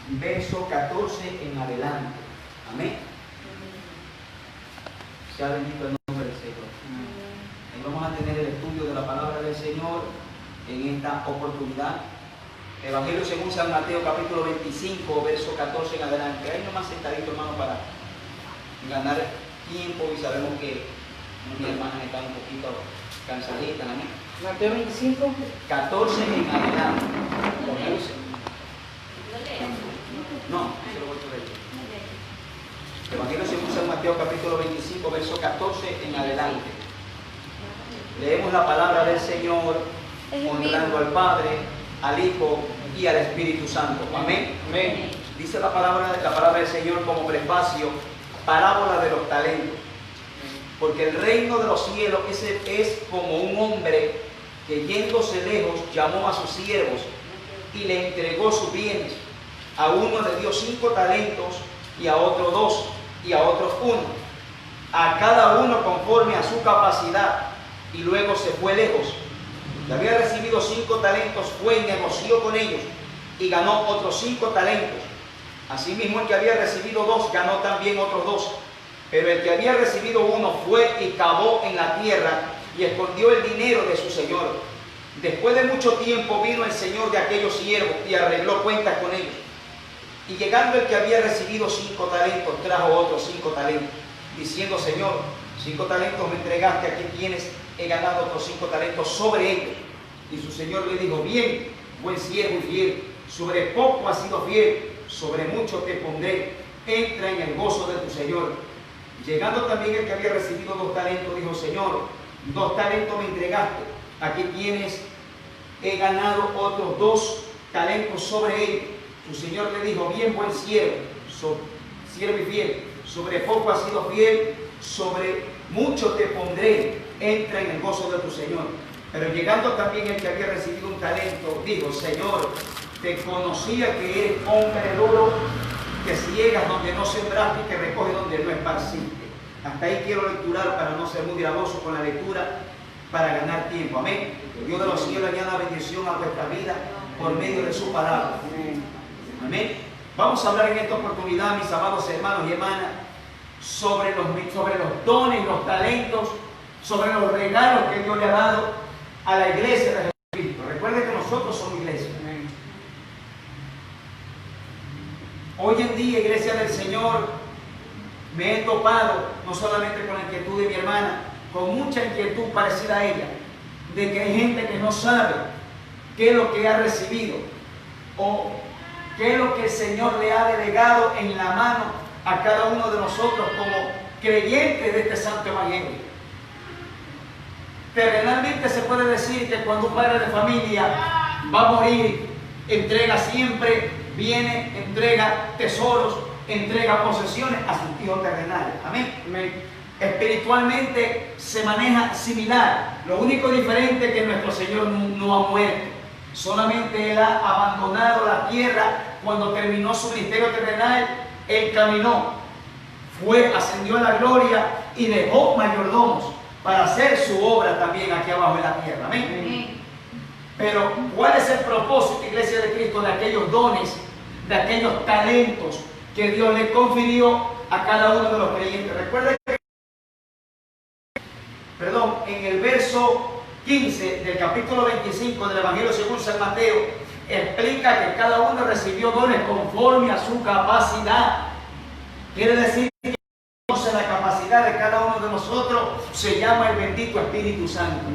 verso 14 en adelante. Amén. Sea bendito el nombre del Señor. Y vamos a tener el estudio de la palabra del Señor en esta oportunidad. Evangelio según San Mateo, capítulo 25, verso 14 en adelante. Ahí nomás sentadito, hermano, para ganar tiempo, y sabemos que mis hermanas están un poquito cansaditas. Amén. Mateo 25, 14 en adelante. No, se lo voy a leer. Evangelio según San Mateo, capítulo 25, verso 14 en adelante. Leemos la palabra del Señor, honrando al Padre, al Hijo y al Espíritu Santo. Amén. amén. Dice la palabra del Señor como prefacio, parábola de los talentos. Porque el reino de los cielos es como un hombre que yéndose lejos llamó a sus siervos y le entregó sus bienes. A uno le dio 5 talentos, y a otro 2, y a otros 1. A cada uno conforme a su capacidad, y luego se fue lejos. Que había recibido 5 talentos fue y negoció con ellos, y ganó otros 5 talentos. Asimismo, el que había recibido 2 ganó también otros 2. Pero el que había recibido 1 fue y cavó en la tierra y escondió el dinero de su señor. Después de mucho tiempo vino el señor de aquellos siervos y arregló cuentas con ellos. Y llegando el que había recibido 5 talentos, trajo otros 5 talentos, diciendo: Señor, 5 talentos me entregaste, aquí tienes, he ganado otros 5 talentos sobre ellos. Y su señor le dijo: bien, buen siervo y fiel, sobre poco has sido fiel, sobre mucho te pondré, entra en el gozo de tu señor. Llegando también el que había recibido 2 talentos, dijo: Señor, 2 talentos me entregaste, aquí tienes, he ganado otros 2 talentos sobre ellos. Su señor le dijo: bien, buen siervo, siervo y fiel, sobre poco has sido fiel, sobre mucho te pondré, entra en el gozo de tu señor. Pero llegando también el que había recibido 1 talento, dijo: Señor, te conocía que eres hombre duro, que ciegas donde no sembraste y que recoges donde no esparciste. Hasta ahí quiero lecturar para no ser muy gravoso con la lectura, para ganar tiempo. Amén. El Dios de los cielos añada bendición a vuestra vida por medio de su palabra. Amén. Vamos a hablar en esta oportunidad, mis amados hermanos y hermanas, sobre los dones, los talentos, sobre los regalos que Dios le ha dado a la iglesia de Jesucristo. Recuerden que nosotros somos iglesia. Hoy en día, iglesia del Señor, me he topado, no solamente con la inquietud de mi hermana, con mucha inquietud parecida a ella, de que hay gente que no sabe qué es lo que ha recibido o qué es lo que el Señor le ha delegado en la mano a cada uno de nosotros como creyentes de este santo evangelio. Terrenalmente se puede decir que cuando un padre de familia va a morir, entrega siempre bienes, entrega tesoros, entrega posesiones a sus hijos terrenales. Amén. Amén. Espiritualmente se maneja similar. Lo único diferente es que nuestro Señor no ha muerto. Solamente Él ha abandonado la tierra cuando terminó su ministerio terrenal. Él caminó, ascendió a la gloria y dejó mayordomos para hacer su obra también aquí abajo en la tierra. Amén. Amén. Pero ¿cuál es el propósito, iglesia de Cristo, de aquellos dones, de aquellos talentos que Dios le confirió a cada uno de los creyentes? Recuerden que, en el verso 15 del capítulo 25 del Evangelio según San Mateo, explica que cada uno recibió dones conforme a su capacidad. Quiere decir que la capacidad de cada uno de nosotros se llama el bendito Espíritu Santo.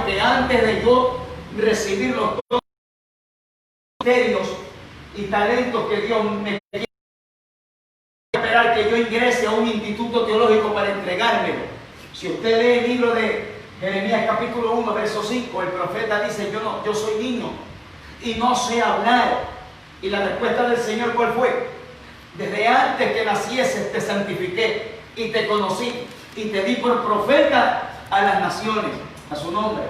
Que antes de yo recibir los ministerios y talentos que Dios me quiere, esperar que yo ingrese a un instituto teológico para entregármelo. Si usted lee el libro de Jeremías capítulo 1 verso 5, el profeta dice: yo soy niño y no sé hablar. Y la respuesta del Señor, ¿cuál fue? Desde antes que nacieses te santifiqué y te conocí y te di por profeta a las naciones, a su nombre.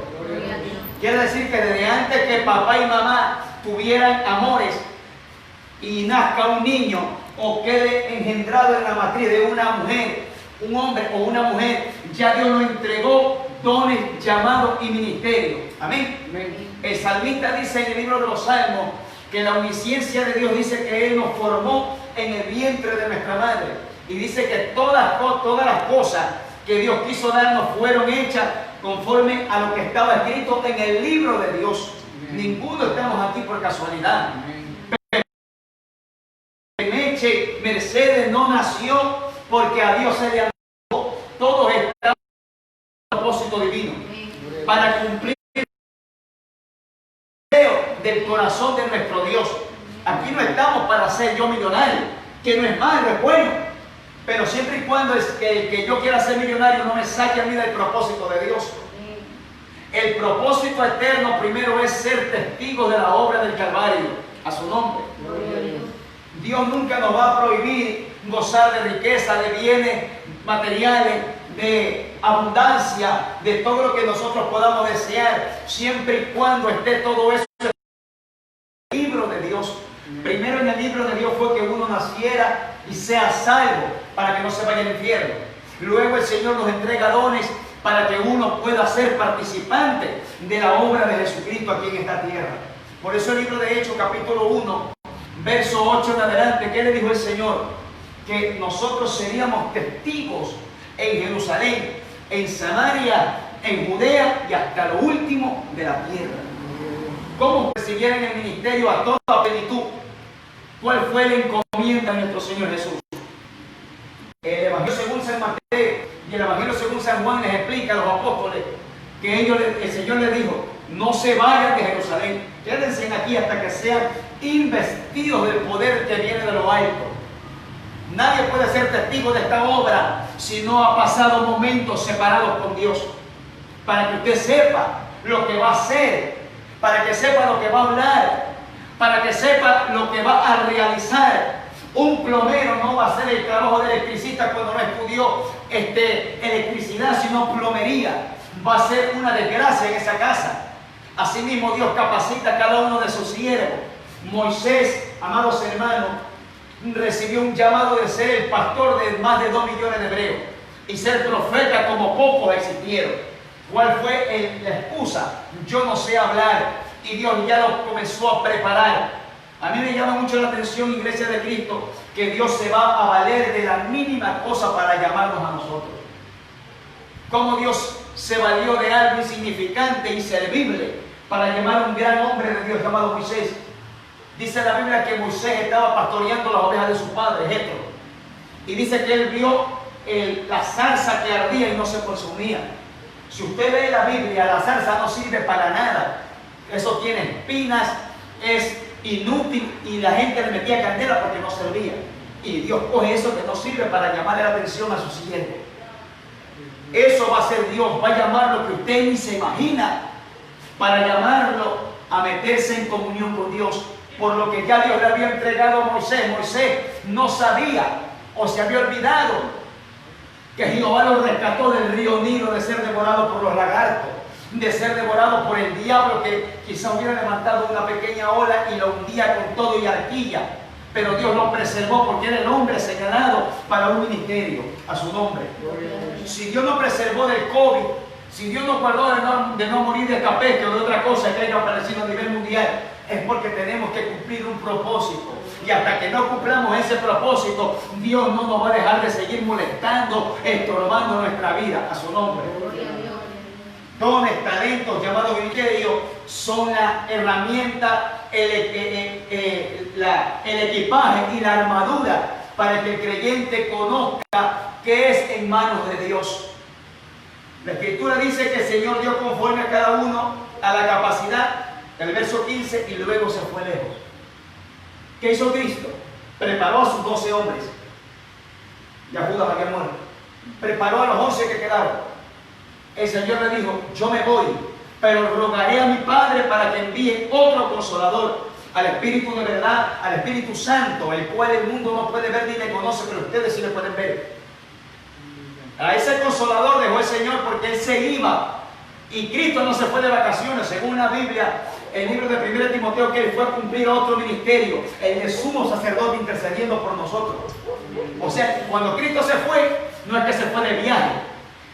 Quiere decir que desde antes que papá y mamá tuvieran amores y nazca un niño o quede engendrado en la matriz de una mujer, un hombre o una mujer, ya Dios nos entregó dones, llamados y ministerios. Amén. Amén. El salmista dice en el libro de los Salmos que la omnisciencia de Dios dice que Él nos formó en el vientre de nuestra madre. Y dice que todas las cosas que Dios quiso darnos fueron hechas conforme a lo que estaba escrito en el libro de Dios. Ninguno estamos aquí por casualidad. Mercedes no nació porque a Dios se le antojó. Todos estamos en un propósito divino para cumplir el deseo del corazón de nuestro Dios. Aquí no estamos para ser yo millonario, que no es malo, es bueno, pero siempre y cuando es que yo quiera ser millonario no me saque a mí del propósito de Dios. El propósito eterno primero es ser testigos de la obra del Calvario, a su nombre. Dios nunca nos va a prohibir gozar de riqueza, de bienes materiales, de abundancia, de todo lo que nosotros podamos desear, siempre y cuando esté todo eso en el libro de Dios. Primero en el libro de Dios fue que uno naciera y sea salvo para que no se vaya al infierno. Luego el Señor nos entrega dones para que uno pueda ser participante de la obra de Jesucristo aquí en esta tierra. Por eso el libro de Hechos, capítulo 1, verso 8 en adelante, ¿qué le dijo el Señor? Que nosotros seríamos testigos en Jerusalén, en Samaria, en Judea y hasta lo último de la tierra. ¿Cómo recibieron el ministerio a toda plenitud? ¿Cuál fue la encomienda de nuestro Señor Jesús? El Evangelio según San Mateo y el Evangelio según San Juan les explica a los apóstoles que el Señor les dijo: no se vayan de Jerusalén, quédense aquí hasta que sean investidos del poder que viene de lo alto. Nadie puede ser testigo de esta obra si no ha pasado momentos separados con Dios, para que usted sepa lo que va a hacer, para que sepa lo que va a hablar, para que sepa lo que va a realizar. Un plomero no va a hacer el trabajo de electricista cuando no estudió electricidad, sino plomería. Va a ser una desgracia en esa casa. Asimismo, Dios capacita a cada uno de sus siervos. Moisés, amados hermanos, recibió un llamado de ser el pastor de más de 2 millones de hebreos y ser profeta como pocos existieron. ¿Cuál fue la excusa? Yo no sé hablar, y Dios ya lo comenzó a preparar. A mí me llama mucho la atención, Iglesia de Cristo, que Dios se va a valer de la mínima cosa para llamarnos a nosotros. Cómo Dios se valió de algo insignificante, inservible, para llamar a un gran hombre de Dios llamado Moisés. Dice la Biblia que Moisés estaba pastoreando las ovejas de su padre, Jetro, y dice que él vio la zarza que ardía y no se consumía. Si usted lee la Biblia, la zarza no sirve para nada. Eso tiene espinas, es inútil, y la gente le metía candela porque no servía. Y Dios coge eso que no sirve para llamarle la atención a su siervo. Eso va a ser Dios, va a llamar lo que usted ni se imagina, para llamarlo a meterse en comunión con Dios, por lo que ya Dios le había entregado a Moisés. Moisés no sabía o se había olvidado que Jehová lo rescató del río Nilo, de ser devorado por los lagartos, de ser devorado por el diablo, que quizá hubiera levantado una pequeña ola y lo hundía con todo y arquilla. Pero Dios lo preservó porque era el hombre señalado para un ministerio, a su nombre. Si Dios no preservó del COVID, si Dios nos guardó de no morir de capete o de otra cosa que haya aparecido a nivel mundial, es porque tenemos que cumplir un propósito. Y hasta que no cumplamos ese propósito, Dios no nos va a dejar de seguir molestando, estorbando nuestra vida, a su nombre. Dones, talentos, llamados ministerios, son la herramienta, el equipaje y la armadura para que el creyente conozca que es en manos de Dios. La Escritura dice que el Señor dio conforme a cada uno a la capacidad, el verso 15, y luego se fue lejos. ¿Qué hizo Cristo? Preparó a sus 12 hombres. Ya Judas había muerto. Preparó a los 11 que quedaron. El Señor le dijo: yo me voy, pero rogaré a mi Padre para que envíe otro consolador, al Espíritu de verdad, al Espíritu Santo, el cual el mundo no puede ver ni le conoce, pero ustedes sí le pueden ver. A ese consolador dejó el Señor porque Él se iba, y Cristo no se fue de vacaciones. Según la Biblia, el libro de 1 Timoteo, que Él fue a cumplir otro ministerio, el de sumo sacerdote intercediendo por nosotros. O sea, cuando Cristo se fue, no es que se fue de viaje,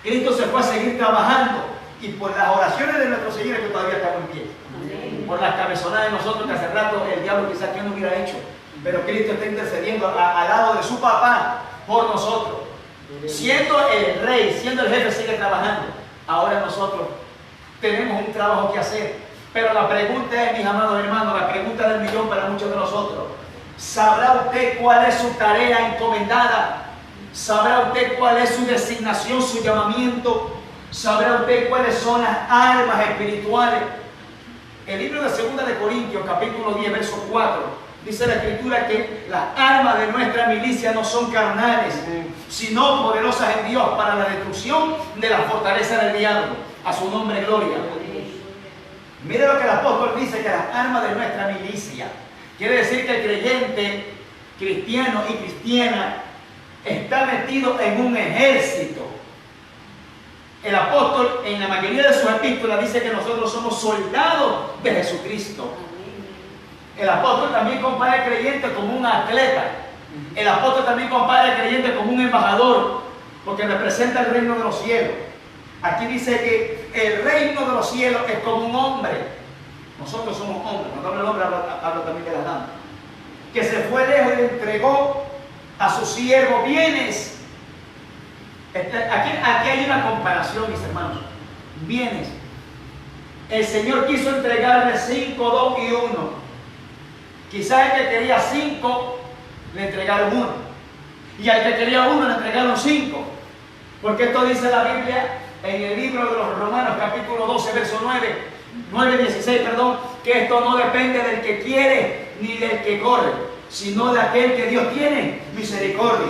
Cristo se fue a seguir trabajando, y por las oraciones de nuestro Señor es que todavía estamos en pie. por las cabezonadas de nosotros que hace rato el diablo quizás que no hubiera hecho. Pero Cristo está intercediendo al lado de su papá por nosotros. Siendo el rey, siendo el jefe, sigue trabajando. Ahora nosotros tenemos un trabajo que hacer. Pero la pregunta es, mis amados hermanos, la pregunta del millón para muchos de nosotros: ¿sabrá usted cuál es su tarea encomendada? ¿Sabrá usted cuál es su designación, su llamamiento? ¿Sabrá usted cuáles son las armas espirituales? El libro de 2 de Corintios, capítulo 10, verso 4, dice la Escritura que las armas de nuestra milicia no son carnales, sino poderosas en Dios para la destrucción de la fortaleza del diablo. A su nombre, gloria. Mire lo que el apóstol dice, que las armas de nuestra milicia. Quiere decir que el creyente, cristiano y cristiana, está metido en un ejército. El apóstol en la mayoría de sus epístolas dice que nosotros somos soldados de Jesucristo. El apóstol también compara al creyente como un atleta. El apóstol también compara al creyente como un embajador, porque representa el reino de los cielos. Aquí dice que el reino de los cielos es como un hombre. Nosotros somos hombres. Cuando hablo del hombre, hablo también de las damas. Que se fue lejos y entregó a su siervo bienes. Aquí hay una comparación, mis hermanos. Bienes. El Señor quiso entregarle 5, 2 y 1. Quizás el que quería 5 le entregaron 1. Y al que quería 1 le entregaron 5. Porque esto dice la Biblia en el libro de los Romanos, capítulo 12, verso 9:16, que esto no depende del que quiere ni del que corre, sino de aquel que Dios tiene misericordia.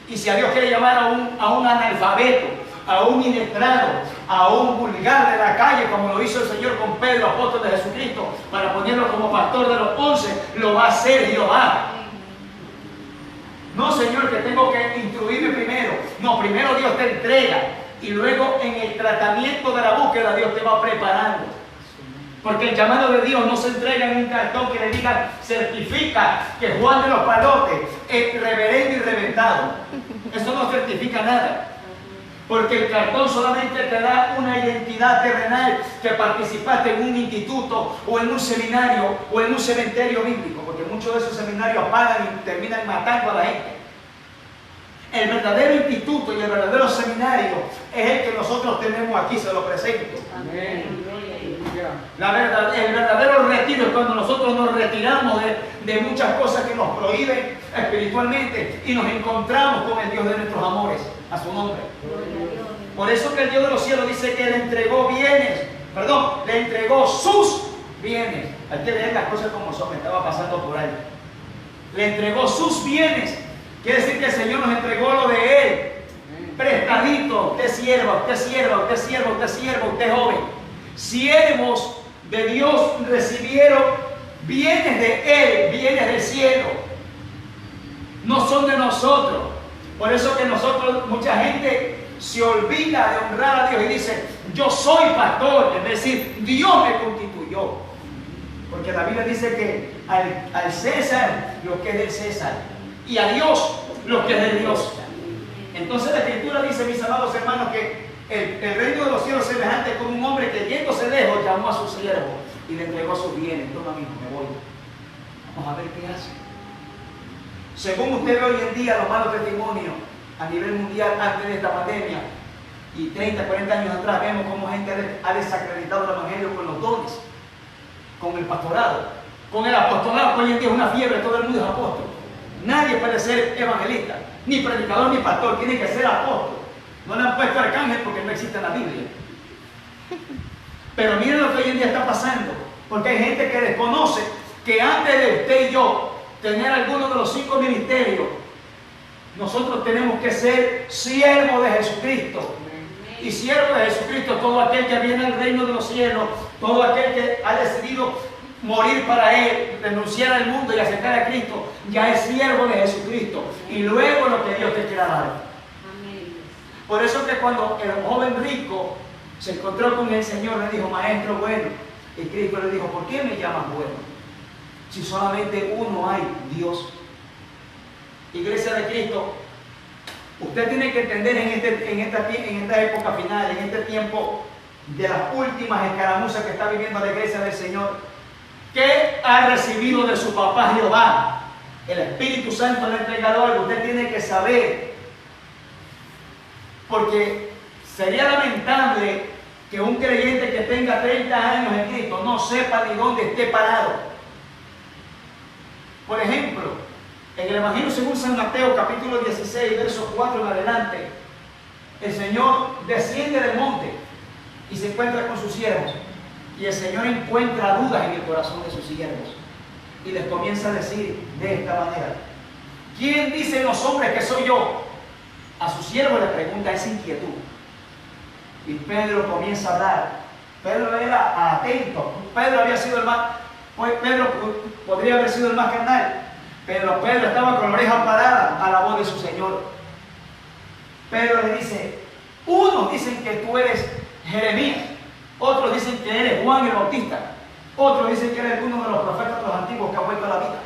Y si a Dios quiere llamar a un analfabeto, a un iletrado, a un vulgar de la calle, como lo hizo el Señor con Pedro, apóstol de Jesucristo, para ponerlo como pastor de los 11, lo va a hacer Jehová. No, Señor, que tengo que instruirme primero. No, primero Dios te entrega y luego en el tratamiento de la búsqueda Dios te va preparando. Porque el llamado de Dios no se entrega en un cartón que le diga, certifica que Juan de los Palotes es reverendo y reventado. Eso no certifica nada. Porque el cartón solamente te da una identidad terrenal, que participaste en un instituto o en un seminario o en un cementerio bíblico, porque muchos de esos seminarios pagan y terminan matando a la gente. El verdadero instituto y el verdadero seminario es el que nosotros tenemos aquí, se lo presento. Amén. El verdadero retiro es cuando nosotros nos retiramos de muchas cosas que nos prohíben espiritualmente y nos encontramos con el Dios de nuestros amores, a su nombre. Por eso que el Dios de los cielos dice que le entregó le entregó sus bienes. Hay que leer las cosas como son, me estaba pasando por ahí. Le entregó sus bienes. Quiere decir que el Señor nos entregó lo de Él. Prestadito, usted sierva, usted sierva, usted sierva, usted sierva, usted joven. Siervos de Dios recibieron bienes de Él, bienes del cielo. No son de nosotros. Por eso que nosotros, mucha gente se olvida de honrar a Dios y dice, yo soy pastor, es decir, Dios me constituyó. Porque la Biblia dice que al César lo que es del César y a Dios lo que es de Dios. Entonces la Escritura dice, mis amados hermanos, que el reino de los cielos es semejante como un hombre que yéndose lejos llamó a su siervo y le entregó sus bienes. Toma, mijo, me voy. Vamos a ver qué hace. Según usted ve hoy en día los malos testimonios a nivel mundial antes de esta pandemia y 30, 40 años atrás, vemos cómo gente ha desacreditado el evangelio con los dones, con el pastorado, con el apostolado, que hoy en día es una fiebre, todo el mundo es apóstol. Nadie puede ser evangelista, ni predicador, ni pastor, tiene que ser apóstol. No le han puesto arcángel porque no existe en la Biblia. Pero miren lo que hoy en día está pasando, porque hay gente que desconoce que antes de usted y yo tener alguno de los 5 ministerios, nosotros tenemos que ser siervos de Jesucristo. Y siervo de Jesucristo, todo aquel que viene al reino de los cielos, todo aquel que ha decidido morir para Él, renunciar al mundo y aceptar a Cristo, ya es siervo de Jesucristo. Y luego lo que Dios te quiera dar. Por eso que cuando el joven rico se encontró con el Señor, le dijo, maestro bueno. Y Cristo le dijo, ¿por qué me llamas bueno? Si solamente uno hay, Dios. Iglesia de Cristo, usted tiene que entender en esta época final, en este tiempo de las últimas escaramuzas que está viviendo la iglesia del Señor, ¿qué ha recibido de su papá Jehová? El Espíritu Santo le ha entregado algo. Usted tiene que saber, porque sería lamentable que un creyente que tenga 30 años en Cristo no sepa ni dónde esté parado. Por ejemplo, en el Evangelio según San Mateo, capítulo 16, versos 4 en adelante, el Señor desciende del monte y se encuentra con sus siervos. Y el Señor encuentra dudas en el corazón de sus siervos. Y les comienza a decir de esta manera: ¿quién dicen los hombres que soy yo? A sus siervos le pregunta esa inquietud. Y Pedro comienza a hablar. Pedro era atento. Pedro había sido el más... Pedro podría haber sido el más carnal. Pero Pedro estaba con la oreja parada a la voz de su Señor. Pedro le dice: unos dicen que tú eres Jeremías, otros dicen que eres Juan el Bautista, otros dicen que eres uno de los profetas de los antiguos que ha vuelto a la vida.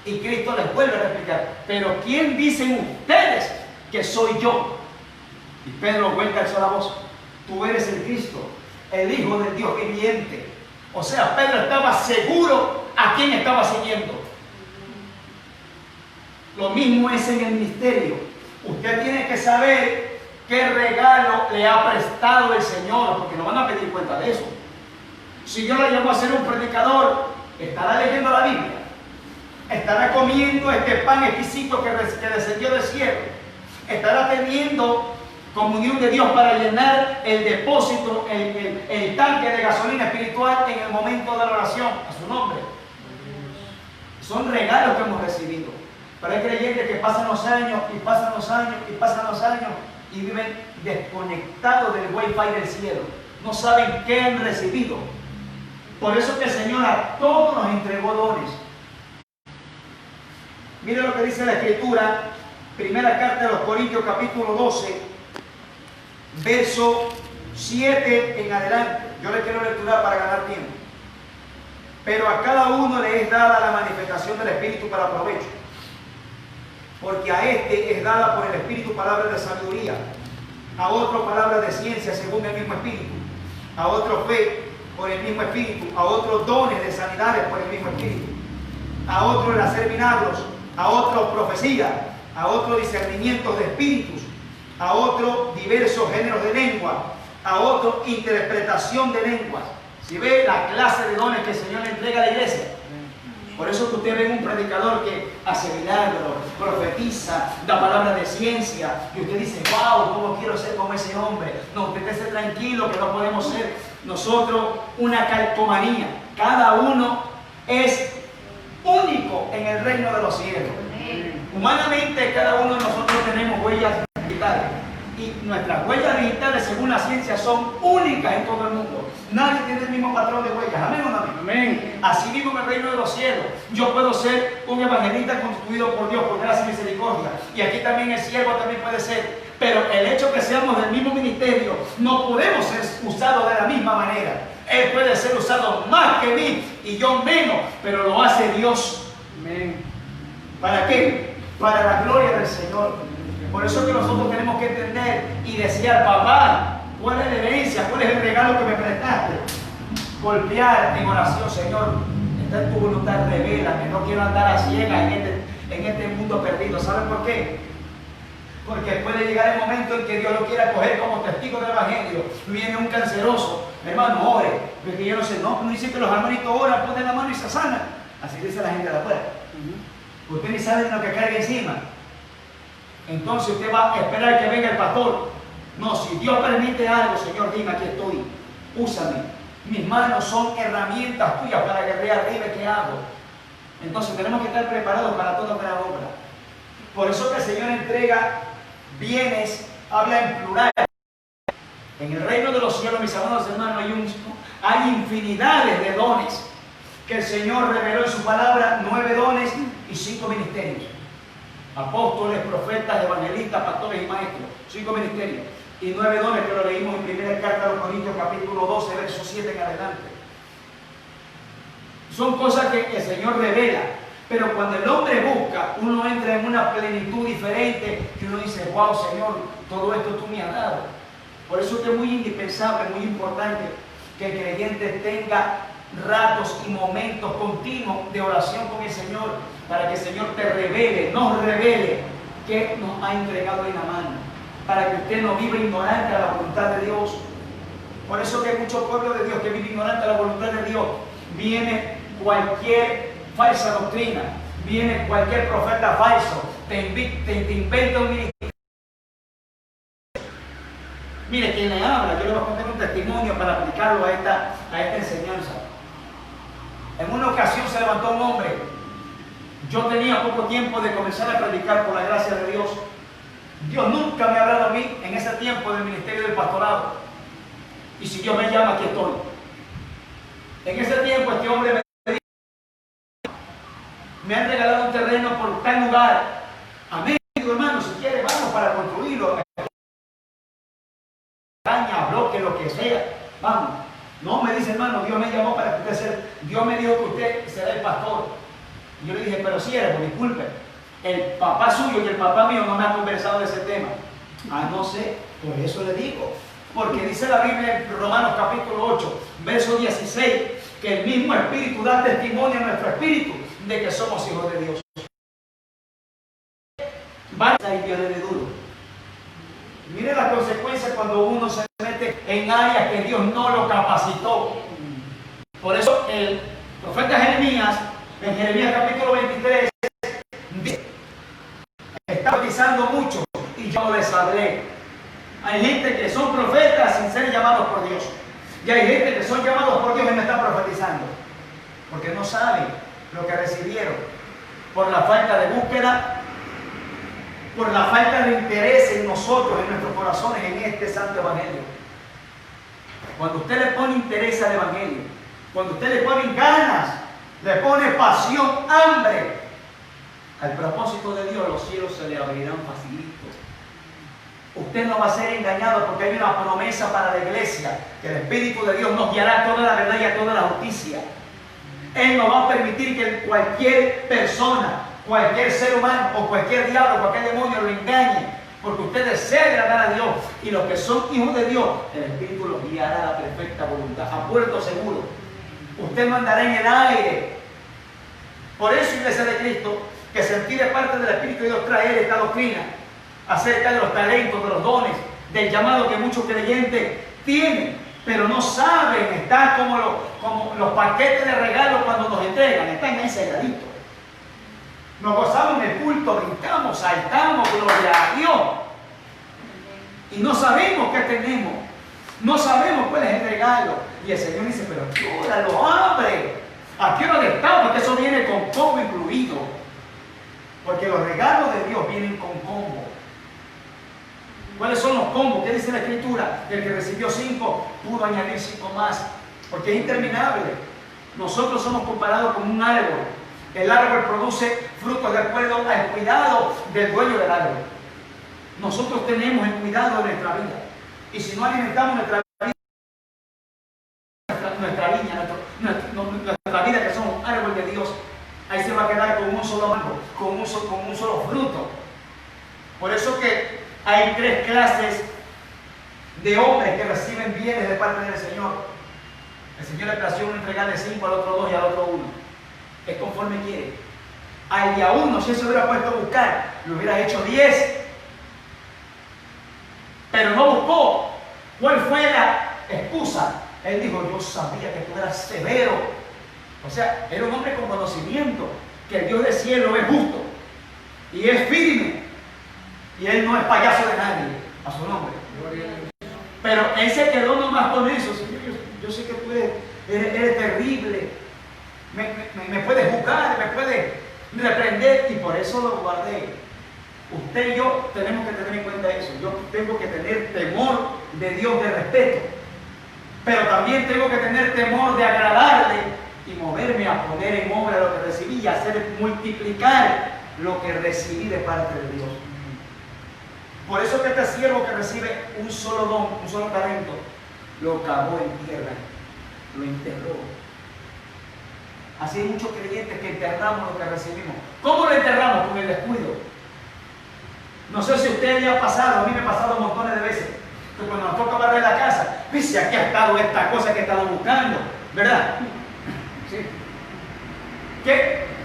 Y Cristo les vuelve a replicar: pero ¿quién dicen ustedes que soy yo? Y Pedro vuelve a alzar la voz: tú eres el Cristo, el Hijo del Dios viviente. O sea, Pedro estaba seguro a quién estaba siguiendo. Lo mismo es en el ministerio. Usted tiene que saber qué regalo le ha prestado el Señor, porque no van a pedir cuenta de eso. Si Dios le llamó a ser un predicador, estará leyendo la Biblia, estará comiendo este pan exquisito que descendió del cielo, estará teniendo comunión de Dios para llenar el depósito, el tanque de gasolina espiritual en el momento de la oración a su nombre. Son regalos que hemos recibido. Pero hay creyentes que pasan los años y pasan los años y pasan los años y viven desconectados del wifi del cielo. No saben qué han recibido. Por eso que el Señor a todos nos entregó dones. Mire lo que dice la Escritura, primera carta de los Corintios, capítulo 12, verso 7 en adelante. Yo le quiero lecturar para ganar tiempo. Pero a cada uno le es dada la manifestación del Espíritu para provecho. Porque a este es dada por el Espíritu palabra de sabiduría, a otro palabra de ciencia según el mismo Espíritu, a otro fe por el mismo Espíritu, a otros dones de sanidades por el mismo Espíritu, a otro el hacer milagros, a otro profecía, a otro discernimiento de espíritus, a otro diversos géneros de lengua, a otro interpretación de lenguas. Si ve la clase de dones que el Señor le entrega a la iglesia. Por eso que usted ve un predicador que hace milagros, profetiza, da palabras de ciencia, y usted dice: wow, ¿cómo quiero ser como ese hombre? No, usted esté tranquilo que no podemos ser nosotros una calcomanía. Cada uno es único en el reino de los cielos. Humanamente cada uno de nosotros tenemos huellas digitales. Y nuestras huellas digitales, según la ciencia, son únicas en todo el mundo. Nadie tiene el mismo patrón de huellas. ¿Amén o no amén? Amén. Así mismo en el reino de los cielos. Yo puedo ser un evangelista constituido por Dios, por gracia y misericordia. Y aquí también el siervo también puede ser. Pero el hecho que seamos del mismo ministerio, no podemos ser usados de la misma manera. Él puede ser usado más que mí y yo menos, pero lo hace Dios. Amén. ¿Para qué? Para la gloria del Señor. Por eso que nosotros tenemos que entender y desear: papá, ¿cuál es la herencia? ¿Cuál es el regalo que me prestaste? Golpear en oración: Señor, está en tu voluntad, revela, que no quiero andar a ciegas en este mundo perdido. ¿Saben por qué? Porque puede llegar el momento en que Dios lo quiera coger como testigo del Evangelio. Viene un canceroso: hermano, ore. Porque yo no sé, no dice que los hermanitos oran, ponen la mano y se sanan. Así dice la gente de afuera. Usted ni sabe lo que carga encima. Entonces usted va a esperar que venga el pastor. No, si Dios permite algo: Señor, dime, aquí estoy, úsame. Mis manos son herramientas tuyas para guerrear. Dime qué hago. Entonces tenemos que estar preparados para toda buena obra. Por eso que el Señor entrega bienes, habla en plural. En el reino de los cielos, mis amados hermanos, hay infinidades de dones que el Señor reveló en su palabra: 9 dones y 5 ministerios. Apóstoles, profetas, evangelistas, pastores y maestros. 5 ministerios. Y 9 dones que lo leímos en primera carta a los Corintios, capítulo 12, verso 7 en adelante. Son cosas que el Señor revela. Pero cuando el hombre busca, uno entra en una plenitud diferente, que uno dice: wow, Señor, todo esto tú me has dado. Por eso que es muy indispensable, muy importante que el creyente tenga ratos y momentos continuos de oración con el Señor, para que el Señor te revele, nos revele qué nos ha entregado en la mano, para que usted no viva ignorante a la voluntad de Dios. Por eso que hay mucho pueblo de Dios que vive ignorante a la voluntad de Dios. Viene cualquier falsa doctrina, viene cualquier profeta falso, te inventa un ministerio. Mire, quien le habla, yo le voy a contar un testimonio para aplicarlo a esta enseñanza. En una ocasión se levantó un hombre. Yo tenía poco tiempo de comenzar a predicar por la gracia de Dios. Dios nunca me ha hablado a mí en ese tiempo del ministerio del pastorado. Y si Dios me llama, aquí estoy. En ese tiempo este hombre me han regalado un terreno por tal lugar. Amén, hermano, si quiere, vamos para construirlo. Caña, bloque, lo que sea. Vamos. No, me dice, hermano, Dios me llamó para que usted sea. Dios me dijo que usted será el pastor. Y yo le dije, pero si eres, pues disculpe. El papá suyo y el papá mío no me han conversado de ese tema. Ah, no sé, por eso le digo. Porque dice la Biblia en Romanos capítulo 8, verso 16, que el mismo Espíritu da testimonio a nuestro espíritu de que somos hijos de Dios. Basta y Dios le duro. Mire las consecuencias cuando uno se mete en áreas que Dios no lo capacitó. Por eso el profeta Jeremías, en Jeremías capítulo 23, está profetizando mucho y yo les hablé. Hay gente que son profetas sin ser llamados por Dios. Y hay gente que son llamados por Dios y no están profetizando. Porque no saben lo que recibieron. Por la falta de búsqueda, por la falta de interés en nosotros, en nuestros corazones, en este santo evangelio. Cuando usted le pone interés al evangelio, cuando usted le pone ganas, le pone pasión, hambre al propósito de Dios, los cielos se le abrirán facilito. Usted no va a ser engañado porque hay una promesa para la iglesia, que el Espíritu de Dios nos guiará a toda la verdad y a toda la justicia. Él no va a permitir que cualquier persona, cualquier ser humano o cualquier diablo, cualquier demonio lo engañe, porque usted desea agradar a Dios, y los que son hijos de Dios, el Espíritu los guiará a la perfecta voluntad, a puerto seguro. Usted no andará en el aire. Por eso, Iglesia de Cristo, que sentir de parte del Espíritu de Dios traer esta doctrina acerca de los talentos, de los dones, del llamado que muchos creyentes tienen, pero no saben. Están como los paquetes de regalo cuando nos entregan, están ahí selladitos. Nos gozamos en el culto, brincamos, saltamos, gloria a Dios. Y no sabemos qué tenemos. No sabemos cuál es el regalo. Y el Señor dice, pero ¿a qué hora lo abre? ¿A qué hora está? Porque eso viene con combo incluido. Porque los regalos de Dios vienen con combo. ¿Cuáles son los combos? ¿Qué dice la Escritura? El que recibió 5 pudo añadir 5 más. Porque es interminable. Nosotros somos comparados con un árbol. El árbol produce frutos de acuerdo al cuidado del dueño del árbol. Nosotros tenemos el cuidado de nuestra vida. Y si no alimentamos nuestra vida, nuestra vida, que somos un árbol de Dios, ahí se va a quedar con un solo mango, con un solo fruto. Por eso que hay 3 clases de hombres que reciben bienes de parte del Señor. El Señor le plació uno entregarle 5, al otro 2 y al otro 1. Es conforme quiere. Al día 1, si él se hubiera puesto a buscar, le hubiera hecho 10. Pero no buscó. ¿Cuál fue la excusa? Él dijo, yo sabía que tú eras severo. O sea, era un hombre con conocimiento, que el Dios del cielo es justo y es firme. Y él no es payaso de nadie, a su nombre. Pero él se quedó nomás con eso. Señor, yo sé que tú eres terrible. Me puedes juzgar, me puedes reprender, y por eso lo guardé. Usted y yo tenemos que tener en cuenta eso. Yo tengo que tener temor de Dios, de respeto, pero también tengo que tener temor de agradarle y moverme a poner en obra lo que recibí y hacer multiplicar lo que recibí de parte de Dios. Por eso que este siervo que recibe un solo don, un solo talento, lo cavó en tierra, lo enterró. Así hay muchos creyentes que enterramos lo que recibimos. ¿Cómo lo enterramos? Con el descuido. No sé si a usted le ha pasado, a mí me ha pasado montones de veces, Que cuando nos toca barrer la casa, dice, aquí ha estado esta cosa que he estado buscando, ¿verdad? Sí.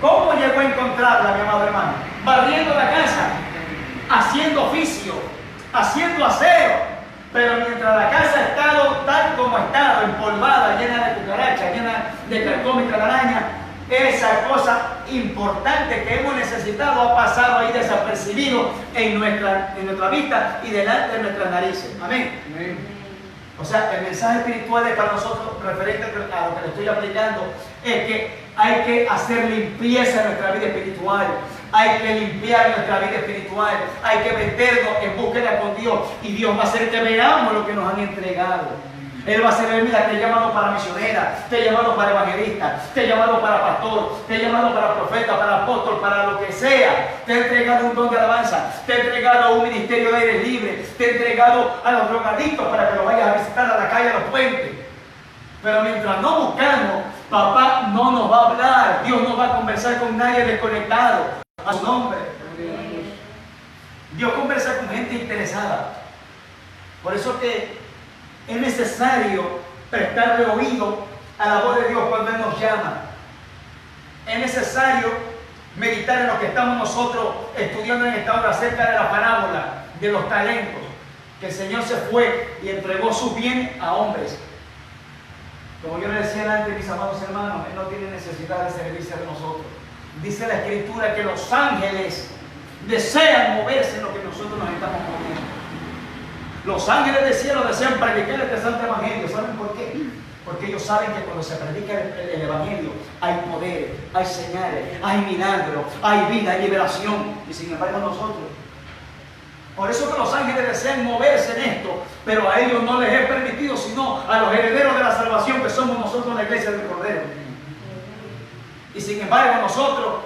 ¿Cómo llegó a encontrarla, mi amado hermano? Barriendo la casa, haciendo oficio, haciendo aseo. Pero mientras la casa ha estado tal como ha estado, empolvada, llena de cucarachas, llena de carcoma y telaraña, esa cosa importante que hemos necesitado ha pasado ahí desapercibido en nuestra vista y delante de nuestras narices. Amén. Amén. O sea, el mensaje espiritual es para nosotros, referente a lo que le estoy aplicando, es que hay que hacer limpieza en nuestra vida espiritual. Hay que limpiar nuestra vida espiritual. Hay que meternos en búsqueda con Dios. Y Dios va a hacer que veamos lo que nos han entregado. Él va a hacer, mira, te he llamado para misionera, te he llamado para evangelista, te he llamado para pastor, te he llamado para profeta, para apóstol, para lo que sea. Te he entregado un don de alabanza, te he entregado un ministerio de aire libre, te he entregado a los drogadictos para que los vayas a visitar a la calle, a los puentes. Pero mientras no buscamos, papá no nos va a hablar, Dios no va a conversar con nadie desconectado a su nombre. Dios conversa con gente interesada. Por eso que es necesario prestarle oído a la voz de Dios cuando Él nos llama. Es necesario meditar en lo que estamos nosotros estudiando en esta hora acerca de la parábola de los talentos, que el Señor se fue y entregó sus bienes a hombres. Como yo le decía antes, mis amados hermanos, Él no tiene necesidad de servirse de nosotros. Dice la Escritura que los ángeles desean moverse en lo que nosotros nos estamos moviendo. Los ángeles del cielo desean predicar este santo evangelio. ¿Saben por qué? Porque ellos saben que cuando se predica el evangelio hay poder, hay señales, hay milagros, hay vida, hay liberación. Y sin embargo nosotros. Por eso que los ángeles desean moverse en esto, pero a ellos no les es permitido, sino a los herederos de la salvación que somos nosotros, la iglesia del Cordero. Y sin embargo nosotros,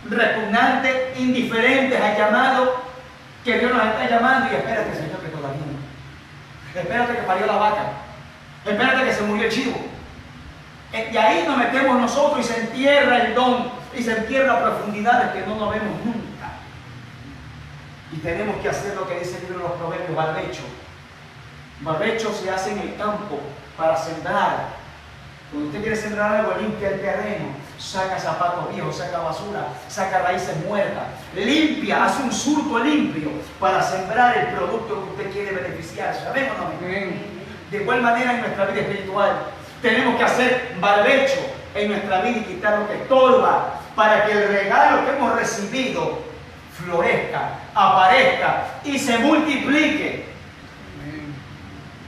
repugnantes, indiferentes al llamado que Dios nos está llamando, y espérate, Señor, que todavía no. Espérate que parió la vaca. Espérate que se murió el chivo. Y ahí nos metemos nosotros y se entierra el don, y se entierra a profundidades que no nos vemos nunca. Y tenemos que hacer lo que dice el libro de los Proverbios, barbecho. Barbecho se hace en el campo para sembrar. Cuando usted quiere sembrar algo, limpia el terreno, saca zapatos viejos, saca basura, saca raíces muertas, limpia, hace un surco limpio para sembrar el producto que usted quiere beneficiarse. ¿Saben o no? De igual manera en nuestra vida espiritual, tenemos que hacer barbecho en nuestra vida y quitar lo que estorba para que el regalo que hemos recibido florezca, aparezca y se multiplique.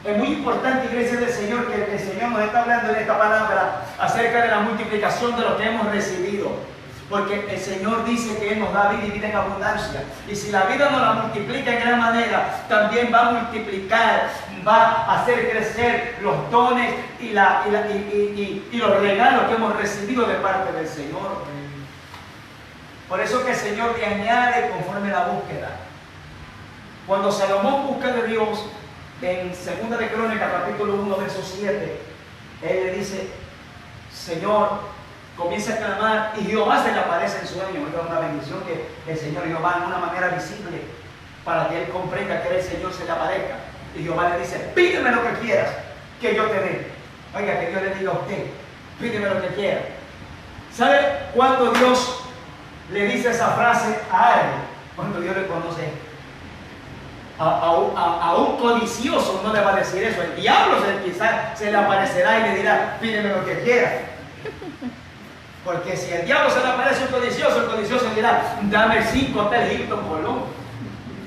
Es muy importante, iglesia del Señor, que el Señor nos está hablando en esta palabra acerca de la multiplicación de lo que hemos recibido. Porque el Señor dice que Él nos da vida y vida en abundancia. Y si la vida nos la multiplica en gran manera, también va a multiplicar, va a hacer crecer los dones y los regalos que hemos recibido de parte del Señor. Por eso que el Señor te añade conforme la búsqueda. Cuando Salomón busca de Dios, en 2 de Crónicas, capítulo 1, verso 7, él le dice, Señor, comienza a clamar, y Jehová se le aparece en sueño. Es una bendición que el Señor Jehová de una manera visible, para que él comprenda que el Señor se le aparezca. Y Jehová le dice, pídeme lo que quieras, que yo te dé. Oiga, que Dios le diga a usted, pídeme lo que quiera. ¿Sabe cuándo Dios le dice esa frase a alguien? Cuando Dios le conoce. A un codicioso no le va a decir eso. El diablo quizás se le aparecerá y le dirá, pídeme lo que quieras. Porque si el diablo se le aparece a un codicioso, el codicioso dirá, dame 5 hoteles Hilton Colón,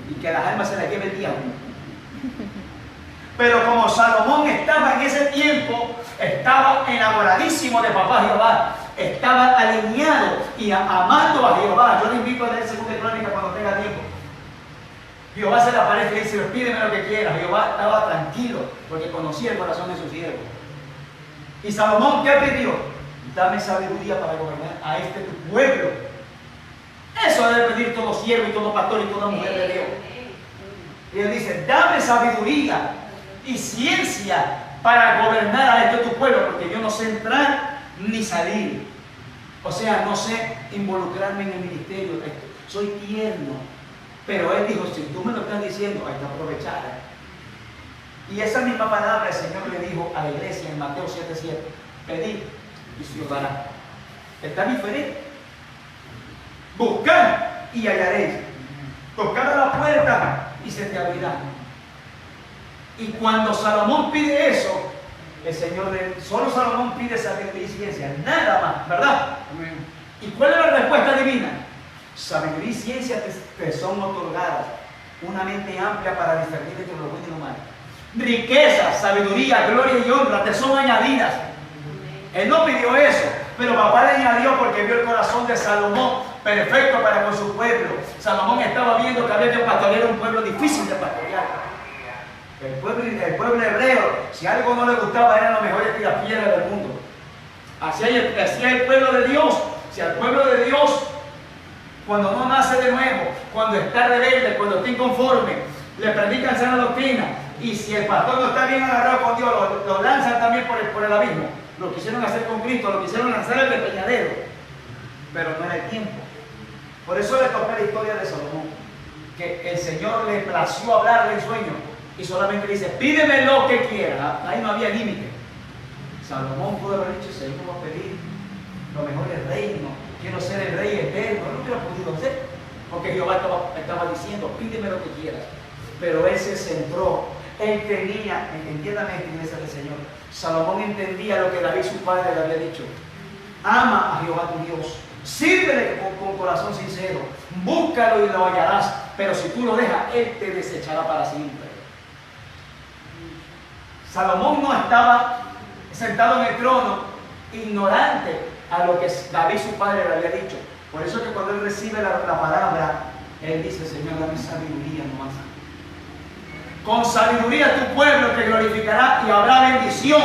y que las almas se las lleve el diablo. Pero como Salomón estaba en ese tiempo, estaba enamoradísimo de papá Jehová, estaba alineado y amando a Jehová. Yo le invito a leer 2 de Crónicas cuando tenga tiempo. Jehová se le aparece y le dice, pídeme lo que quieras. Jehová estaba tranquilo porque conocía el corazón de su siervo. Y Salomón, ¿qué pidió? Dame sabiduría para gobernar a este tu pueblo. Eso debe pedir todo siervo y todo pastor y toda mujer de Dios. Y él dice, dame sabiduría y ciencia para gobernar a este tu pueblo, porque yo no sé entrar ni salir. O sea, no sé involucrarme en el ministerio. Soy tierno. Pero él dijo, si tú me lo estás diciendo, hay que aprovechar. Y esa misma palabra el Señor le dijo a la iglesia en Mateo 7:7, pedid y se os dará. Está diferente. Buscad y hallaréis. Tocad a la puerta y se te abrirá. Y cuando Salomón pide eso, el Señor, solo Salomón pide sabiduría y ciencia, nada más, ¿verdad? Amén. ¿Y cuál es la respuesta divina? Sabiduría y ciencia te son otorgadas, una mente amplia para discernir entre lo bueno y lo malo. Riqueza, sabiduría, gloria y honra te son añadidas. Él no pidió eso, pero papá le añadió porque vio el corazón de Salomón perfecto para con su pueblo. Salomón estaba viendo que había que pastorear un pueblo difícil de pastorear. El pueblo hebreo, si algo no le gustaba, eran los mejores tirapiedras del mundo. Así el pueblo de Dios. Si al pueblo de Dios, cuando no nace de nuevo, cuando está rebelde, cuando está inconforme, le predican sana doctrina, y si el pastor no está bien agarrado con Dios, lo lanzan también por el abismo. Lo quisieron hacer con Cristo, lo quisieron lanzar al despeñadero, pero no era el tiempo. Por eso le tocó la historia de Salomón, que el Señor le plació hablarle en sueño, y solamente le dice, pídeme lo que quieras. Ahí no había límite. Salomón pudo haber dicho, Señor, voy a pedir lo mejor del reino, quiero ser el rey eterno. No lo hubiera podido hacer, porque Jehová estaba diciendo, pídeme lo que quieras. Pero él se centró, él tenía, entiéndame esta iglesia del Señor, Salomón entendía lo que David su padre le había dicho. Ama a Jehová tu Dios, sírvele con corazón sincero, búscalo y lo hallarás, pero si tú lo dejas, él te desechará para siempre. Salomón no estaba sentado en el trono ignorante a lo que David su padre le había dicho. Por eso que cuando él recibe la palabra, él dice, Señor, dame sabiduría nomás. Con sabiduría tu pueblo te glorificará y habrá bendición.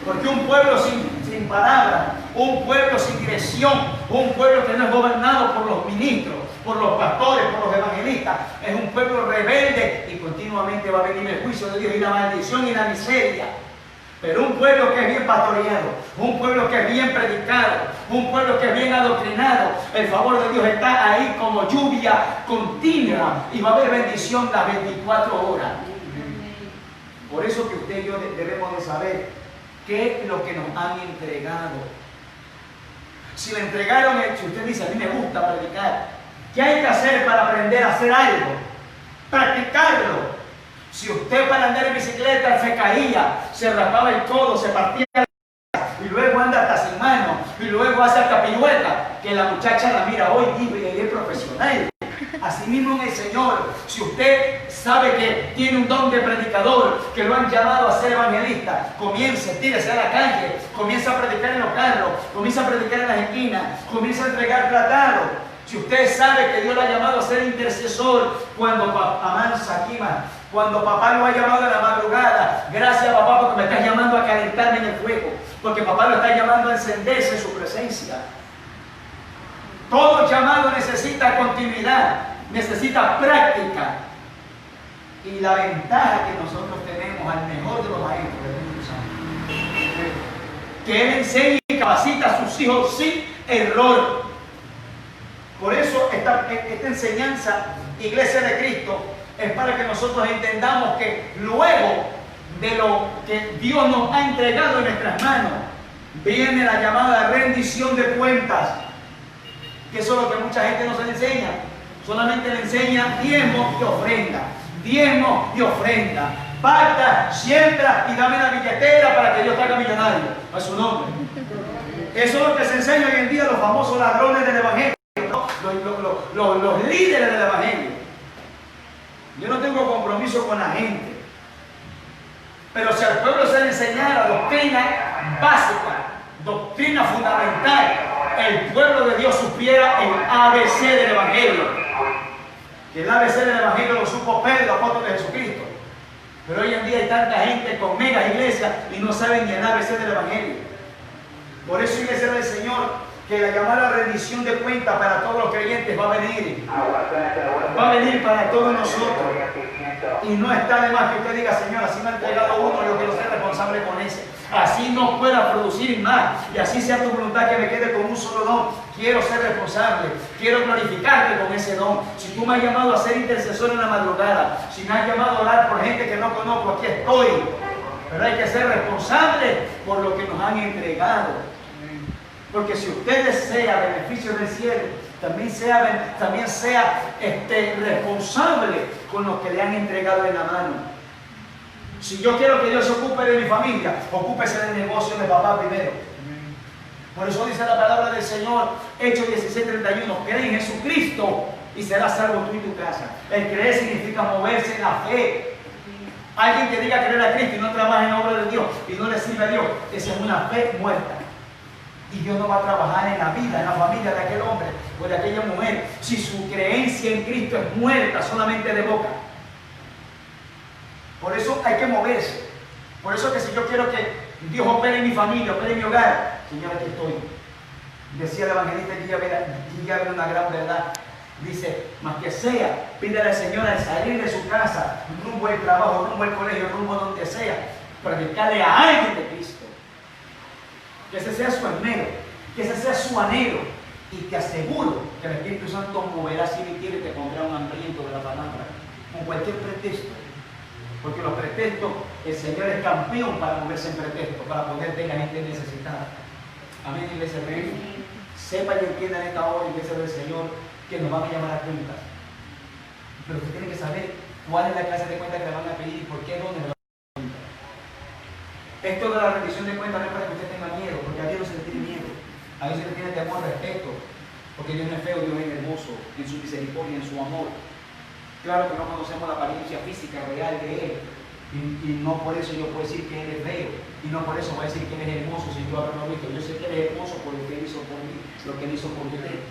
Porque un pueblo sin palabra, un pueblo sin dirección, un pueblo que no es gobernado por los ministros, por los pastores, por los evangelistas, es un pueblo rebelde y continuamente va a venir el juicio de Dios y la maldición y la miseria. Pero un pueblo que es bien pastoreado, un pueblo que es bien predicado, un pueblo que es bien adoctrinado, el favor de Dios está ahí como lluvia continua y va a haber bendición las 24 horas. Por eso que usted y yo debemos de saber qué es lo que nos han entregado. Si le entregaron, si usted dice, a mí me gusta predicar, ¿qué hay que hacer para aprender a hacer algo? Practicarlo. Si usted para andar en bicicleta se caía, se raspaba el codo, se partía y luego anda hasta sin mano y luego hace hasta pirueta, que la muchacha la mira hoy y es profesional. Así mismo en el Señor, si usted sabe que tiene un don de predicador, que lo han llamado a ser evangelista, comience, tírese a la calle, comienza a predicar en los carros, comienza a predicar en las esquinas, comienza a entregar tratados. Si usted sabe que Dios lo ha llamado a ser intercesor, cuando papá lo ha llamado en la madrugada, gracias papá porque me estás llamando a calentarme en el fuego, porque papá lo está llamando a encenderse en su presencia. Todo llamado necesita continuidad, necesita práctica. Y la ventaja que nosotros tenemos al mejor de los maestros, el Espíritu Santo, que Él enseña y capacita a sus hijos sin error. Por eso esta enseñanza, Iglesia de Cristo, es para que nosotros entendamos que luego de lo que Dios nos ha entregado en nuestras manos, viene la llamada rendición de cuentas, que eso es lo que mucha gente no se le enseña. Solamente le enseña diezmo y ofrenda. Diezmo y ofrenda. Pacta, siembra y dame la billetera para que Dios te haga millonario. A su nombre. Eso es lo que se enseña hoy en día los famosos ladrones del Evangelio, ¿no? Los líderes del Evangelio. Yo no tengo compromiso con la gente. Pero si al pueblo se le enseñara doctrina básica, doctrina fundamental, el pueblo de Dios supiera el ABC del Evangelio. Que el ABC del Evangelio lo supo Pedro, apóstol de Jesucristo. Pero hoy en día hay tanta gente con megas iglesias y no saben ni el ABC del Evangelio. Por eso, iglesia del Señor, que la llamada rendición de cuentas para todos los creyentes va a venir. Va a venir para todos nosotros. Y no está de más que usted diga, Señor, así me ha entregado uno, yo quiero ser responsable con ese. así no pueda producir más y así sea tu voluntad que me quede con un solo don. Quiero ser responsable, quiero glorificarte con ese don. Si tú me has llamado a ser intercesor en la madrugada, si me has llamado a orar por gente que no conozco, aquí estoy. Pero hay que ser responsable por lo que nos han entregado. Porque si usted desea beneficio del cielo, también sea responsable con lo que le han entregado en la mano. Si yo quiero que Dios se ocupe de mi familia, ocúpese del negocio de papá primero. Por eso dice la palabra del Señor, Hechos 16:31, cree en Jesucristo y serás salvo tú y tu casa. El creer significa moverse en la fe. Alguien que diga creer a Cristo y no trabaja en la obra de Dios y no le sirve a Dios, esa es una fe muerta. Y Dios no va a trabajar en la vida, en la familia de aquel hombre o de aquella mujer, si su creencia en Cristo es muerta solamente de boca. Por eso hay que moverse. Por eso que si yo quiero que Dios opere en mi familia, opere en mi hogar, Señor, aquí estoy. Decía el evangelista Guillermo una gran verdad. Dice, más que sea, pídele al Señor al salir de su casa, rumbo al trabajo, rumbo al colegio, rumbo donde sea, predicarle a alguien de Cristo. Que ese sea su anhelo, que ese sea su anhelo. Y te aseguro que el Espíritu Santo moverá si me quiere y te pondrá un hambriento de la palabra, con cualquier pretexto. Porque los pretextos, el Señor es campeón para moverse en pretextos, para poder tener a gente necesitada. Amén, iglesia de Dios. Sepa y entienda en esta hora, iglesia del Señor, que nos van a llamar a cuentas. Pero usted tiene que saber cuál es la clase de cuenta que le van a pedir y por qué, dónde le van a pedir cuenta. Esto de la rendición de cuentas no es para que usted tenga miedo, porque a Dios no se le tiene miedo. A Dios se le tiene temor, respeto, porque Dios no es feo, Dios es hermoso en su misericordia, en su amor. Claro que no conocemos la apariencia física real de Él, y no por eso yo puedo decir que Él es feo, y no por eso voy a decir que Él es hermoso si yo haberlo visto. Yo sé que Él es hermoso por lo que Él hizo por mí, lo que Él hizo por usted.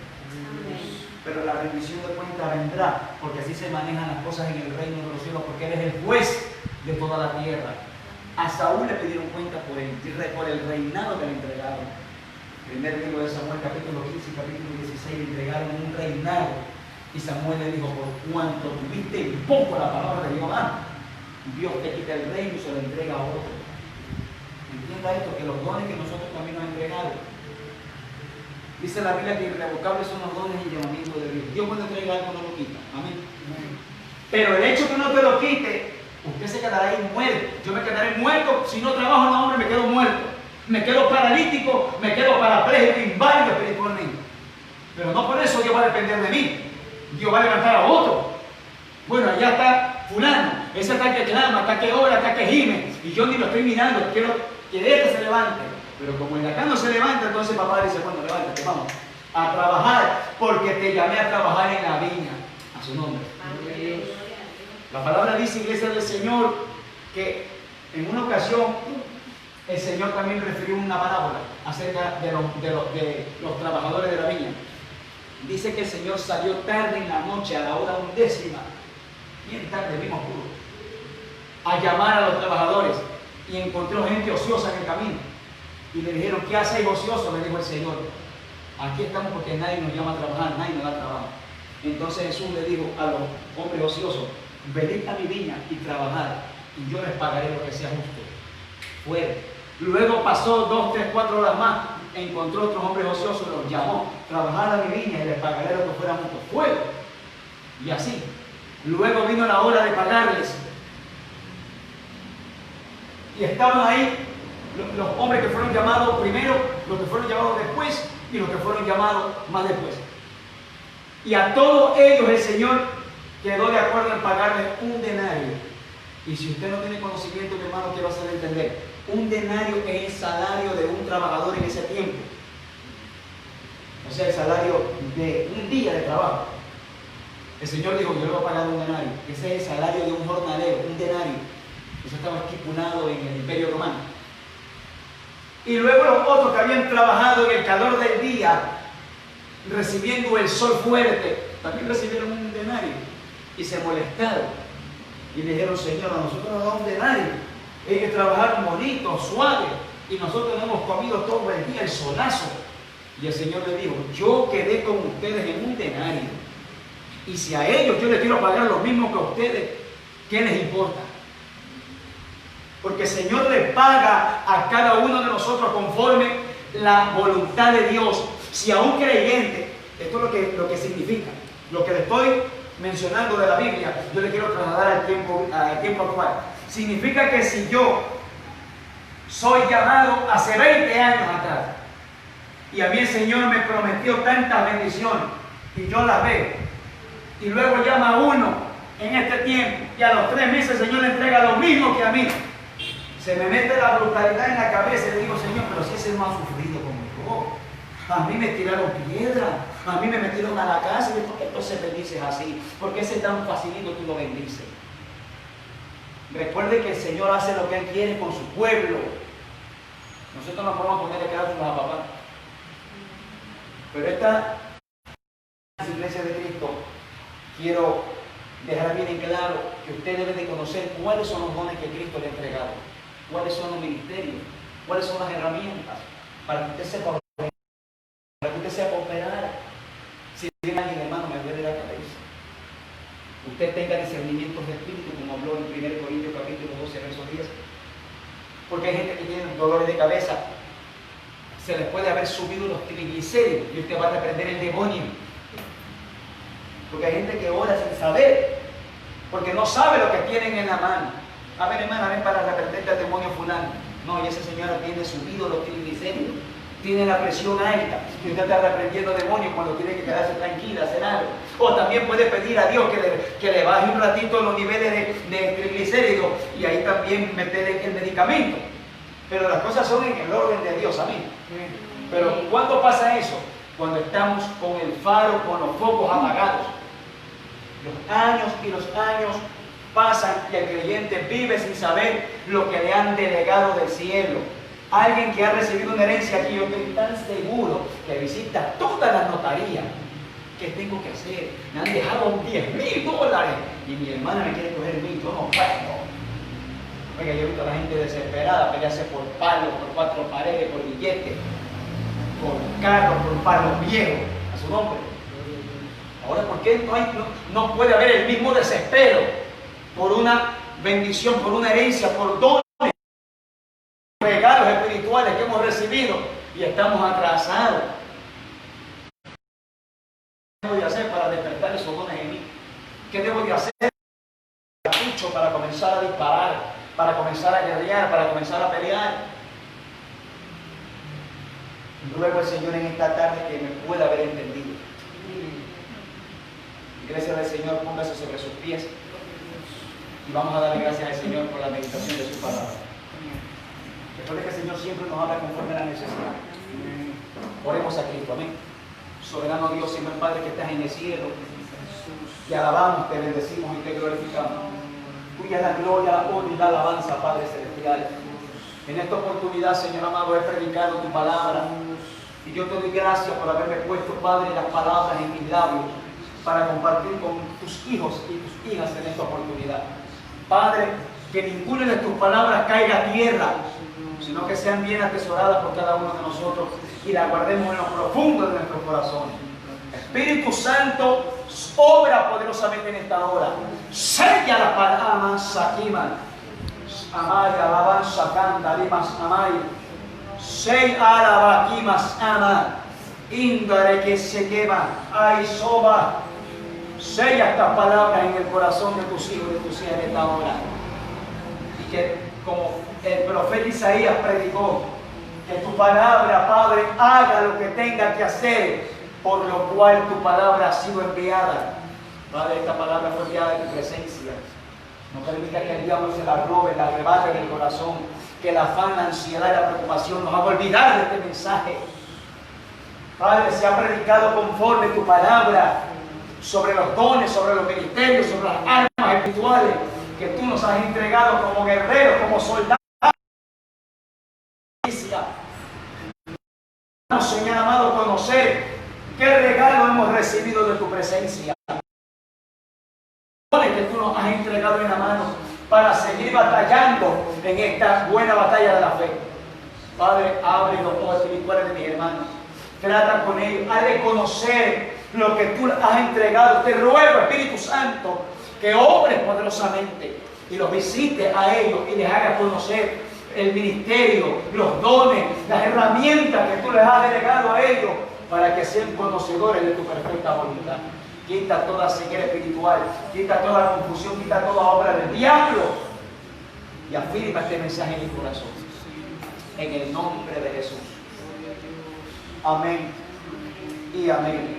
Pero la rendición de cuentas vendrá, porque así se manejan las cosas en el reino de los cielos, porque Él es el juez de toda la tierra. A Saúl le pidieron cuenta por el reinado que le entregaron. Primer libro de Samuel, capítulo 15 y capítulo 16, le entregaron un reinado. Y Samuel le dijo, por cuanto tuviste poco la palabra de Jehová, Dios te quita el reino y se lo entrega a otro. Entienda esto, que los dones que nosotros también nos han entregado. Dice la Biblia que irrevocables son los dones y llamamientos de Dios. Dios cuando entrega algo no lo quita. Amén. Pero el hecho que no te lo quite, usted se quedará ahí muerto. Yo me quedaré muerto. Si no trabajo en la obra, me quedo muerto. Me quedo paralítico, me quedo parapléjico, inválido espiritualmente. Pero no por eso Dios va a depender de mí. Dios va a levantar a otro. Bueno, allá está fulano, ese está que clama, está que ora, está que gime, y yo ni lo estoy mirando, quiero que este se levante. Pero como el de acá no se levanta, entonces papá dice, bueno, levántate, vamos a trabajar, porque te llamé a trabajar en la viña. A su nombre. La palabra dice, iglesia del Señor, que en una ocasión el Señor también refirió una parábola acerca de los trabajadores de la viña. Dice que el Señor salió tarde en la noche, a la hora 11, bien tarde, bien oscuro, a llamar a los trabajadores, y encontró gente ociosa en el camino. Y le dijeron, ¿qué hacéis ocioso? Le dijo el Señor, aquí estamos porque nadie nos llama a trabajar, nadie nos da trabajo. Entonces Jesús le dijo a los hombres ociosos, venid a mi viña y trabajad, y yo les pagaré lo que sea justo. Fuera. Luego pasó 2, 3, 4 horas más, encontró otros hombres ociosos, los llamó, trabajad a mi viña y les pagaré lo que fuera justo. Fuera. Y así. Luego vino la hora de pagarles. Y estaban ahí los hombres que fueron llamados primero, los que fueron llamados después y los que fueron llamados más después. Y a todos ellos el Señor quedó de acuerdo en pagarles un denario. Y si usted no tiene conocimiento, mi hermano, quiero hacerle entender. Un denario es el salario de un trabajador en ese tiempo. O sea, el salario de un día de trabajo. El Señor dijo, yo le voy a pagar un denario. Ese es el salario de un jornalero, un denario. Eso estaba estipulado en el Imperio Romano. Y luego los otros que habían trabajado en el calor del día, recibiendo el sol fuerte, también recibieron un denario. Y se molestaron. Y le dijeron, Señor, a nosotros nos da un denario. Hay que trabajar bonito, suave. Y nosotros no hemos comido todo el día el solazo. Y el Señor le dijo, yo quedé con ustedes en un denario. Y si a ellos yo les quiero pagar lo mismo que a ustedes, ¿qué les importa? Porque el Señor le paga a cada uno de nosotros conforme la voluntad de Dios. Si a un creyente, esto es lo que significa, lo que le estoy mencionando de la Biblia, yo le quiero trasladar al tiempo actual. Significa que si yo soy llamado hace 20 años atrás y a mí el Señor me prometió tantas bendiciones y yo las veo, y luego llama a uno en este tiempo y a los 3 meses el Señor le entrega lo mismo que a mí, se me mete la brutalidad en la cabeza y le digo: Señor, pero si ese no ha sufrido como yo, a mí me tiraron piedra, a mí me metieron a la casa, y ¿por qué entonces bendices así? ¿Por qué ese tan facilito tú lo bendices? Recuerde que el Señor hace lo que Él quiere con su pueblo. Nosotros no podemos ponerle cláusulas a papá. Pero esta iglesia de Cristo, quiero dejar bien en claro que usted debe de conocer cuáles son los dones que Cristo le ha entregado, cuáles son los ministerios, cuáles son las herramientas, para que usted sepa operar. Si viene alguien, hermano, me duele la cabeza, usted tenga discernimientos de espíritu, como habló en 1 Corintios capítulo 12, verso 10. Porque hay gente que tiene dolores de cabeza, se les puede haber subido los triglicéridos y usted va a reprender el demonio. Porque hay gente que ora sin saber, porque no sabe lo que tienen en la mano. A ver, hermana, ven para reprender al demonio fulano. No, y esa señora tiene subido los triglicéridos, tiene la presión alta, y usted está reprendiendo demonios cuando tiene que quedarse tranquila, hacer algo. O también puede pedir a Dios que le baje un ratito los niveles de triglicéridos y ahí también meter el medicamento. Pero las cosas son en el orden de Dios, amén. Pero ¿cuándo pasa eso? Cuando estamos con el faro, con los focos apagados. Los años y los años pasan y el creyente vive sin saber lo que le han delegado del cielo. Alguien que ha recibido una herencia aquí, yo estoy tan seguro que visita todas las notarías. ¿Qué tengo que hacer? Me han dejado $10,000 y mi hermana me quiere coger 1,000, yo no puedo. Oiga, yo he visto a la gente desesperada pelearse por palos, por 4 paredes, por billetes, por carros, por palos viejos, a su nombre. Ahora, ¿por qué no puede haber el mismo desespero por una bendición, por una herencia, por dones, regalos espirituales que hemos recibido y estamos atrasados? ¿Qué debo de hacer para despertar esos dones en mí? ¿Qué debo de hacer para comenzar a disparar, para comenzar a guerrear, para comenzar a pelear? Ruego al Señor en esta tarde que me pueda haber entendido. Iglesia del Señor, póngase sobre sus pies y vamos a darle gracias al Señor por la meditación de su palabra. Recuerde que el Señor siempre nos habla conforme a la necesidad. Oremos a Cristo, amén. Soberano Dios y buen Padre que estás en el cielo, te alabamos, te bendecimos y te glorificamos. Tuya es la gloria, la honra y la alabanza, Padre celestial. En esta oportunidad, Señor amado, he predicado tu palabra y yo te doy gracias por haberme puesto, Padre, las palabras en mis labios para compartir con tus hijos y tus hijas en esta oportunidad. Padre, que ninguna de tus palabras caiga a tierra, sino que sean bien atesoradas por cada uno de nosotros y las guardemos en lo profundo de nuestros corazones. Espíritu Santo, obra poderosamente en esta hora. Sella las palabras, Sakiman, Amay, alabanza, canta, limas, Amay, Sei alabakimas, ama, Indare que se quema, ay, soba. Sella estas palabras en el corazón de tus hijos y de tus hijas en esta hora. Y que, como el profeta Isaías predicó, que tu palabra, Padre, haga lo que tenga que hacer, por lo cual tu palabra ha sido enviada. Padre, esta palabra fue enviada en tu presencia. No permita que el diablo se la robe, la arrebate del corazón, que el afán, la ansiedad y la preocupación nos haga olvidar de este mensaje. Padre, se ha predicado conforme tu palabra sobre los dones, sobre los ministerios, sobre las armas espirituales que tú nos has entregado como guerreros, como soldados. Señor amado, conocer qué regalo hemos recibido de tu presencia. Que tú nos has entregado en la mano para seguir batallando en esta buena batalla de la fe. Padre, abre los ojos espirituales de mis hermanos. Trata con ellos, hazle conocer lo que tú has entregado. Te ruego, Espíritu Santo, que obres poderosamente y los visites a ellos y les hagas conocer el ministerio, los dones, las herramientas que tú les has delegado a ellos para que sean conocedores de tu perfecta voluntad. Quita toda ceguera espiritual, quita toda confusión, quita toda obra del diablo y afirma este mensaje en el corazón. En el nombre de Jesús. Amén y amén.